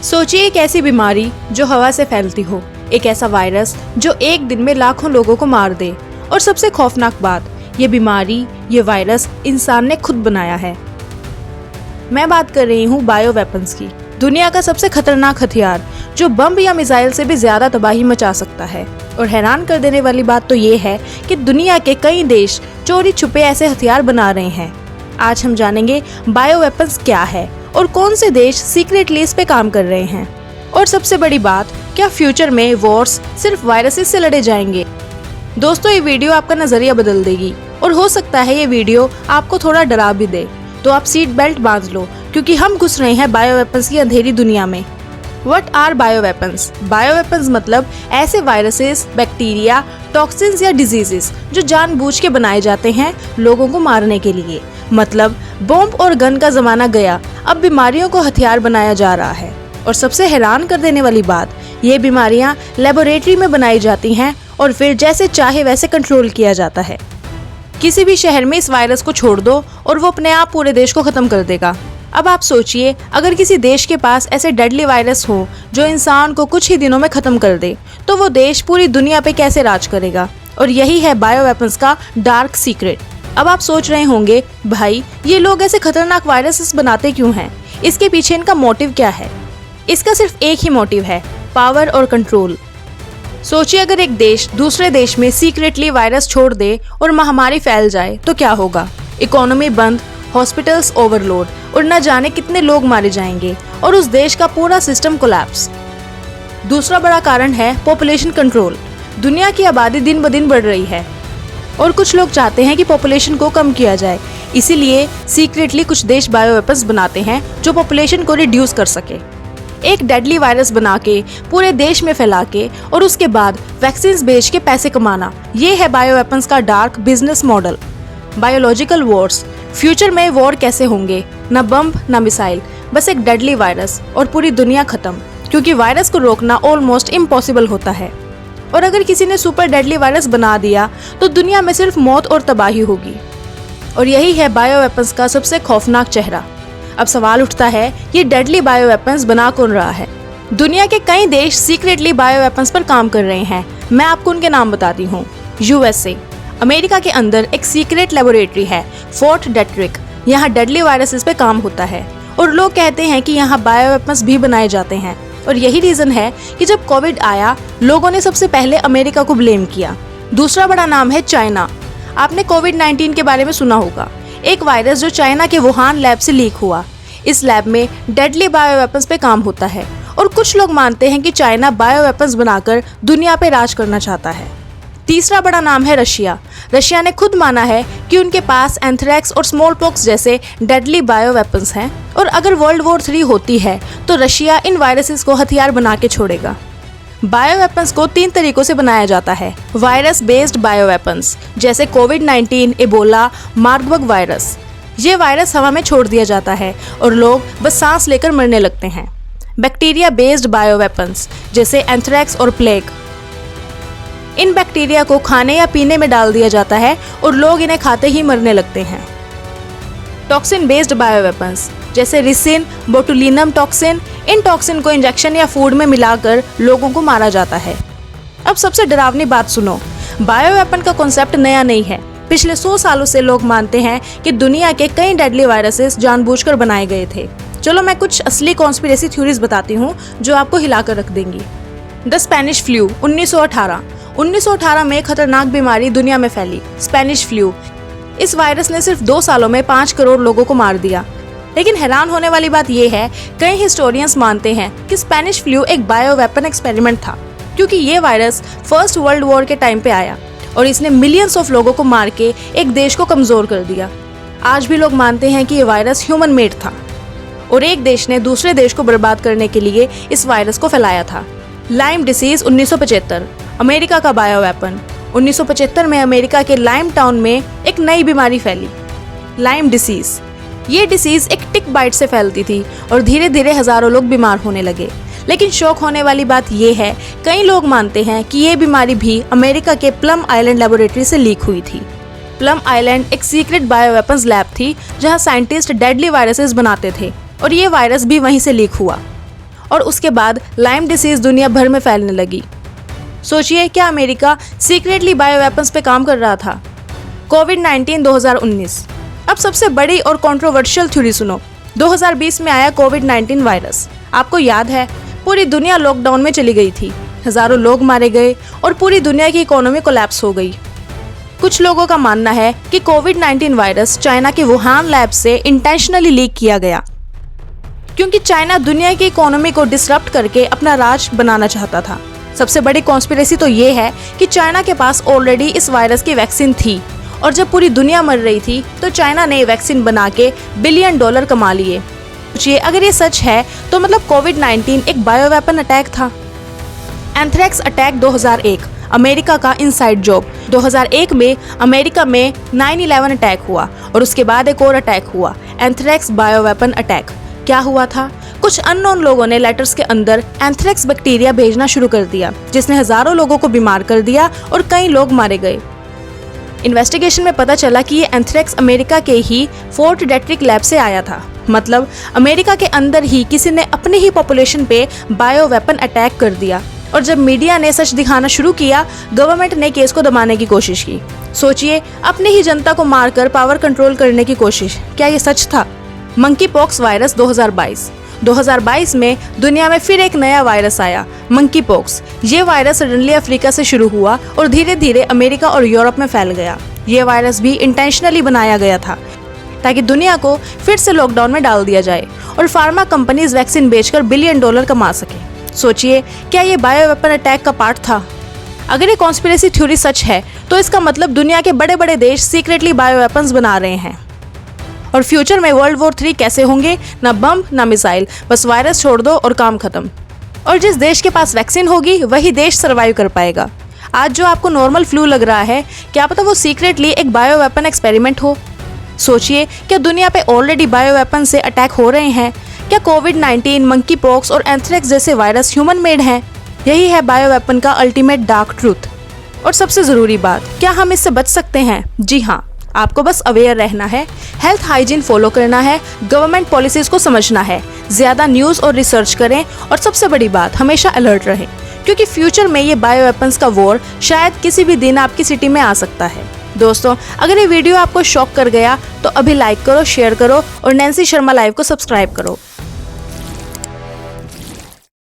सोचिए एक ऐसी बीमारी जो हवा से फैलती हो, एक ऐसा वायरस जो एक दिन में लाखों लोगों को मार दे। और सबसे खौफनाक बात, ये बीमारी, ये वायरस इंसान ने खुद बनाया है। मैं बात कर रही हूँ बायो वेपन्स की, दुनिया का सबसे खतरनाक हथियार जो बम या मिसाइल से भी ज्यादा तबाही मचा सकता है। और हैरान कर देने वाली बात तो ये है कि दुनिया के कई देश चोरी छुपे ऐसे हथियार बना रहे हैं। आज हम जानेंगे बायो वेपन्स क्या है और कौन से देश सीक्रेटली इस पे काम कर रहे हैं। और सबसे बड़ी बात, क्या फ्यूचर में वॉर्स सिर्फ वायरसेस से लड़े जाएंगे? दोस्तों, ये वीडियो आपका नजरिया बदल देगी और हो सकता है ये वीडियो आपको थोड़ा डरा भी दे। तो आप सीट बेल्ट बांध लो, क्योंकि हम घुस रहे हैं बायो वेपन्स की अंधेरी दुनिया में। What are bio weapons? Bio weapons मतलब ऐसे वायरसेस, बैक्टीरिया, टॉक्सिन्स या डिजीजेस जो जानबूझ के बनाए जाते हैं लोगों को मारने के लिए। मतलब बॉम्ब और गन का जमाना गया, अब बीमारियों को हथियार बनाया जा रहा है। और सबसे हैरान कर देने वाली बात, ये बीमारियां लेबोरेटरी में बनाई जाती हैं और फिर जैसे चाहे वैसे कंट्रोल किया जाता है। किसी भी शहर में इस वायरस को छोड़ दो और वो अपने आप पूरे देश को खत्म कर देगा। अब आप सोचिए, अगर किसी देश के पास ऐसे डेडली वायरस हो जो इंसान को कुछ ही दिनों में खत्म कर दे, तो वो देश पूरी दुनिया पे कैसे राज करेगा? और यही है बायो वेपन्स का डार्क सीक्रेट। अब आप सोच रहे होंगे, भाई ये लोग ऐसे खतरनाक वायरसेस बनाते क्यों हैं? इसके पीछे इनका मोटिव क्या है? इसका सिर्फ एक ही मोटिव है, पावर और कंट्रोल। सोचिए, अगर एक देश दूसरे देश में सीक्रेटली वायरस छोड़ दे और महामारी फैल जाए तो क्या होगा? इकोनॉमी बंद, हॉस्पिटल्स ओवरलोड और न जाने कितने लोग मारे जाएंगे और उस देश का पूरा सिस्टम कोलैप्स। दूसरा बड़ा कारण है पॉपुलेशन कंट्रोल। दुनिया की आबादी दिन ब दिन बढ़ रही है और कुछ लोग चाहते हैं कि पॉपुलेशन को कम किया जाए। इसीलिए सीक्रेटली कुछ देश बायो वेपन्स बनाते हैं जो पॉपुलेशन को रिड्यूस कर सके। एक डेडली वायरस बना के पूरे देश में फैला के और उसके बाद वैक्सीन्स बेच के पैसे कमाना, ये है बायो वेपन्स का dark business model. Biological Wars, future में वॉर कैसे होंगे? न बम न मिसाइल, बस एक डेडली वायरस और पूरी दुनिया खत्म, क्योंकि वायरस को रोकना ऑलमोस्ट इम्पॉसिबल होता है। और अगर किसी ने सुपर डेडली वायरस बना दिया तो दुनिया में सिर्फ मौत और तबाही होगी। और यही है बायो वेपन्स का सबसे खौफनाक चेहरा। अब सवाल उठता है, ये डेडली बायो वेपन्स बना कौन रहा है? दुनिया के कई देश सीक्रेटली बायो वेपन्स पर काम कर रहे हैं। मैं आपको उनके नाम बताती हूँ। यूएसए, अमेरिका के अंदर एक सीक्रेट लेबोरेटरी है, फोर्ट डेट्रिक। यहाँ डेडली वायरसेस पे काम होता है और लोग कहते हैं कि यहाँ बायो वेपन्स भी बनाए जाते हैं। और यही रीजन है कि जब कोविड आया, लोगों ने सबसे पहले अमेरिका को ब्लेम किया। दूसरा बड़ा नाम है चाइना। आपने कोविड-19 के बारे में सुना होगा, एक वायरस जो चाइना के वुहान लैब से लीक हुआ। इस लैब में डेडली बायो वेपन्स पे काम होता है और कुछ लोग मानते हैं कि चाइना बायो वेपन्स बनाकर दुनिया पे राज करना चाहता है। तीसरा बड़ा नाम है रशिया। रशिया ने खुद माना है कि उनके पास एंथ्रेक्स और स्मॉल पॉक्स जैसे डेडली बायो वेपन्स हैं और अगर वर्ल्ड वॉर 3 होती है तो रशिया इन वायरसेस को हथियार बना के छोड़ेगा। बायो वेपन्स को 3 तरीकों से बनाया जाता है। वायरस बेस्ड बायो वेपन्स, जैसे कोविड-19, एबोला, मार्बर्ग वायरस। ये वायरस हवा में छोड़ दिया जाता है और लोग बस सांस लेकर मरने लगते हैं। बैक्टीरिया बेस्ड बायो वेपन्स, जैसे एंथ्रेक्स और प्लेग। इन बैक्टीरिया को खाने या पीने में डाल दिया जाता है और लोग इन्हें खाते ही मरने लगते हैं। टॉक्सिन बेस्ड बायो वेपन्स, जैसे रिसिन, बोटुलिनम टॉक्सिन। इन टॉक्सिन को इंजेक्शन या फूड में मिलाकर लोगों को मारा जाता है। अब सबसे डरावनी बात सुनो, बायो वेपन का कॉन्सेप्ट नया नहीं है। पिछले 100 सालों से लोग मानते हैं कि दुनिया के कई डेडली वायरसेस जानबूझकर बनाए गए थे। चलो मैं कुछ असली कॉन्स्पिरेसी थ्योरीज बताती हूँ जो आपको हिलाकर रख देंगी। द स्पेनिश फ्लू 1918 में खतरनाक बीमारी दुनिया में फैली, स्पेनिश फ्लू। इस वायरस ने सिर्फ 2 सालों में 5 करोड़ लोगों को मार दिया। लेकिन हैरान होने वाली बात यह है, कई हिस्टोरियंस मानते हैं कि स्पेनिश फ्लू एक बायो वेपन एक्सपेरिमेंट था, क्योंकि ये वायरस फर्स्ट वर्ल्ड वॉर के टाइम पे आया और इसने मिलियंस ऑफ लोगों को मार के एक देश को कमजोर कर दिया। आज भी लोग मानते हैं कि ये वायरस ह्यूमन मेड था और एक देश ने दूसरे देश को बर्बाद करने के लिए इस वायरस को फैलाया था। लाइम डिसीज 1975, अमेरिका का बायो वेपन। 1975 में अमेरिका के लाइम टाउन में एक नई बीमारी फैली, लाइम डिसीज। ये डिसीज एक टिक बाइट से फैलती थी और धीरे धीरे हजारों लोग बीमार होने लगे। लेकिन शौक होने वाली बात ये है, कई लोग मानते हैं कि ये बीमारी भी अमेरिका के प्लम आइलैंड लेबोरेटरी से लीक हुई थी। प्लम आइलैंड एक सीक्रेट बायो वेपन्स लैब थी जहां साइंटिस्ट डेडली वायरसेस बनाते थे और ये वायरस भी वहीं से लीक हुआ। और उसके बाद लाइम डिसीज दुनिया भर में फैलने लगी। सोचिए, क्या अमेरिका सीक्रेटली बायो वेपन्स पे काम कर रहा था? कोविड-19 2019। अब सबसे बड़ी और कंट्रोवर्शियल थ्योरी सुनो। 2020 में आया कोविड-19 वायरस। आपको याद है, पूरी दुनिया लॉकडाउन में चली गई थी, हजारों लोग मारे गए और पूरी दुनिया की इकोनॉमी कोलैप्स हो गई। कुछ लोगों का मानना है कि कोविड-19 वायरस चाइना के वुहान लैब से इंटेंशनली लीक किया गया, क्योंकि चाइना दुनिया की इकोनॉमी को डिसरप्ट करके अपना राज बनाना चाहता था। सबसे बड़ी कॉन्स्पिरेसी तो ये है कि चाइना के पास ऑलरेडी इस वायरस की वैक्सीन थी और जब पूरी दुनिया मर रही थी तो चाइना ने वैक्सीन बना के $1 बिलियन कमा लिए। सोचिए, अगर ये सच है तो मतलब कोविड-19 एक बायो वेपन अटैक था। एंथ्रेक्स अटैक 2001, अमेरिका का इनसाइड जॉब। 2001 में अमेरिका में 9/11 अटैक हुआ और उसके बाद एक और अटैक हुआ, एंथ्रेक्स बायो वेपन अटैक। क्या हुआ था? कुछ अननोन लोगों ने लेटर्स के अंदर एंथ्रेक्स बैक्टीरिया भेजना शुरू कर दिया, जिसने हजारों लोगों को बीमार कर दिया और कई लोग मारे गए। इन्वेस्टिगेशन में पता चला कि ये एंथ्रेक्स अमेरिका के ही फोर्ट डेट्रिक लैब से आया था। मतलब अमेरिका के अंदर ही किसी ने अपनी ही पॉपुलेशन पे बायो वेपन अटैक कर दिया। और जब मीडिया ने सच दिखाना शुरू किया, गवर्नमेंट ने केस को दबाने की कोशिश की। सोचिए, अपनी ही जनता को मारकर पावर कंट्रोल करने की कोशिश। क्या ये सच था? मंकी पॉक्स वायरस 2022 में दुनिया में फिर एक नया वायरस आया, मंकी पॉक्स। ये वायरस सडनली अफ्रीका से शुरू हुआ और धीरे धीरे अमेरिका और यूरोप में फैल गया। ये वायरस भी इंटेंशनली बनाया गया था ताकि दुनिया को फिर से लॉकडाउन में डाल दिया जाए और फार्मा कंपनीज वैक्सीन बेचकर $1 बिलियन कमा सके। सोचिए, क्या ये बायो वेपन अटैक का पार्ट था? अगर ये कॉन्स्पिरेसी थ्योरी सच है तो इसका मतलब दुनिया के बड़े बड़े देश सीक्रेटली बायो वेपन्स बना रहे हैं। और फ्यूचर में वर्ल्ड वॉर 3 कैसे होंगे? ना बम ना मिसाइल, बस वायरस छोड़ दो और काम खत्म। और जिस देश के पास वैक्सीन होगी वही देश सर्वाइव कर पाएगा। आज जो आपको नॉर्मल फ्लू लग रहा है, क्या पता वो सीक्रेटली एक बायो वेपन एक्सपेरिमेंट हो। सोचिए, क्या दुनिया पे ऑलरेडी बायो वेपन से अटैक हो रहे हैं? क्या कोविड-19, मंकी पॉक्स और एंथ्रेक्स जैसे वायरस ह्यूमन मेड हैं? यही है बायो वेपन का अल्टीमेट डार्क ट्रूथ। और सबसे जरूरी बात, क्या हम इससे बच सकते हैं? जी हाँ, आपको बस अवेयर रहना है, हेल्थ हाइजीन फॉलो करना है, गवर्नमेंट पॉलिसीज को समझना है, ज्यादा न्यूज और रिसर्च करें और सबसे बड़ी बात, हमेशा अलर्ट रहें, क्योंकि फ्यूचर में ये बायो वेपन्स का वॉर शायद किसी भी दिन आपकी सिटी में आ सकता है। दोस्तों, अगर ये वीडियो आपको शॉक कर गया तो अभी लाइक करो, शेयर करो और नैन्सी शर्मा लाइव को सब्सक्राइब करो।